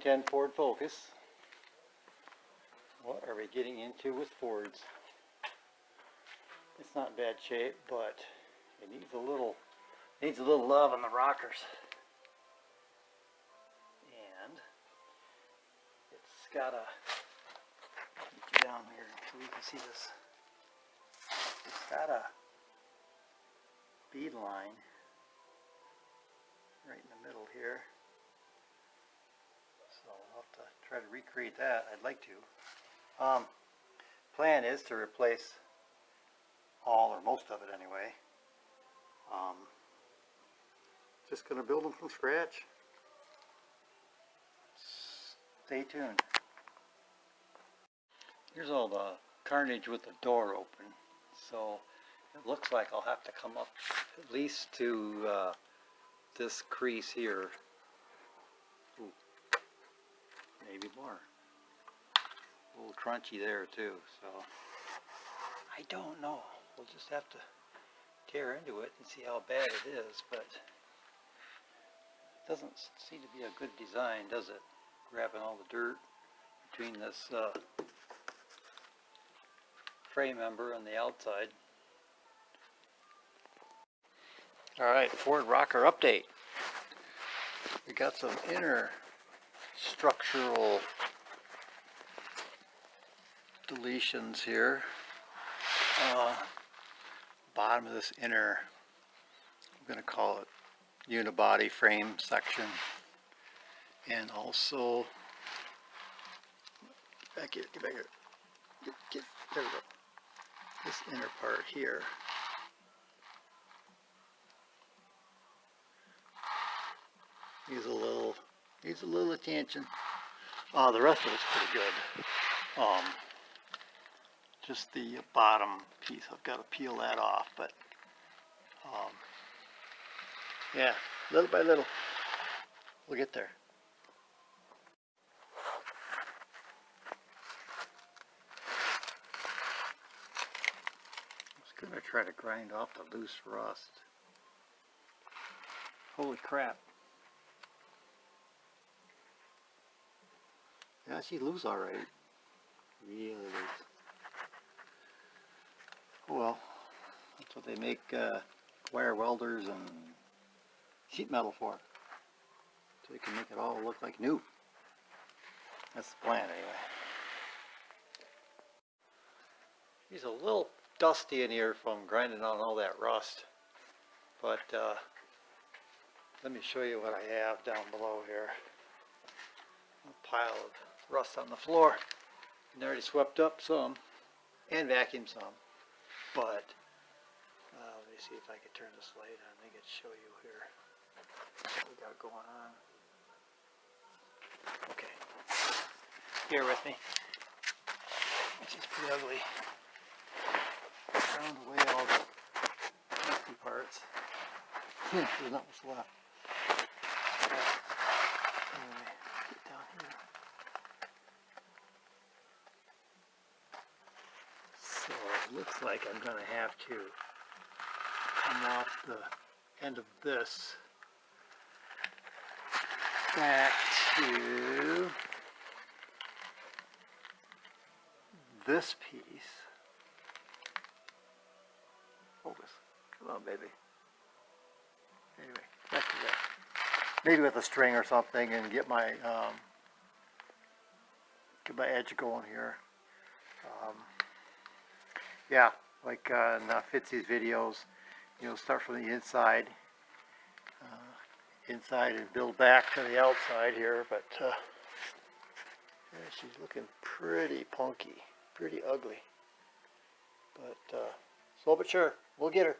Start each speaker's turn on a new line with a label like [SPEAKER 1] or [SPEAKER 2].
[SPEAKER 1] 2010 Ford Focus. What are we getting into with Fords? It's not in bad shape, but it needs a little love on the rockers. And it's got a, get you down here so you can see this. It's got a bead line right in the middle here. So I'll have to try to recreate that. I'd like to. Plan is to replace all or most of it anyway. Just going to build them from scratch. Stay tuned. Here's all the carnage with the door open. So it looks like I'll have to come up at least to this crease here. Ooh, maybe more. A little crunchy there too, so I don't know. We'll just have to tear into it and see how bad it is, but it doesn't seem to be a good design, does it? Grabbing all the dirt between this frame member and the outside. Alright, Ford rocker update. We got some inner structural deletions here. Bottom of this inner, I'm going to call it unibody frame section, and also back here, get back here, get there we go. This inner part here. Needs a little attention. The rest of it's pretty good. Just the bottom piece, I've got to peel that off, but yeah, little by little, we'll get there. I was going to try to grind off the loose rust. Holy crap. Yeah, she's loose alright. Really loose. Oh well, that's what they make wire welders and sheet metal for. So they can make it all look like new. That's the plan anyway. He's a little dusty in here from grinding on all that rust. But let me show you what I have down below here. A pile of rust on the floor. And I already swept up some and vacuumed some. But let me see if I can turn this light on. I can show you here what we got going on. Okay, bear with me. This is pretty ugly. Ground away all the nasty parts. There's not much left. Anyway, get down here. So it looks like I'm going to have to come off the end of this back to this piece. Focus. Come on, baby. Anyway, back to that. Maybe with a string or something and get my edge going here. Yeah, like in Fitzy's videos, you know, start from the inside and build back to the outside here. But yeah, she's looking pretty punky, pretty ugly. But slow but sure, we'll get her.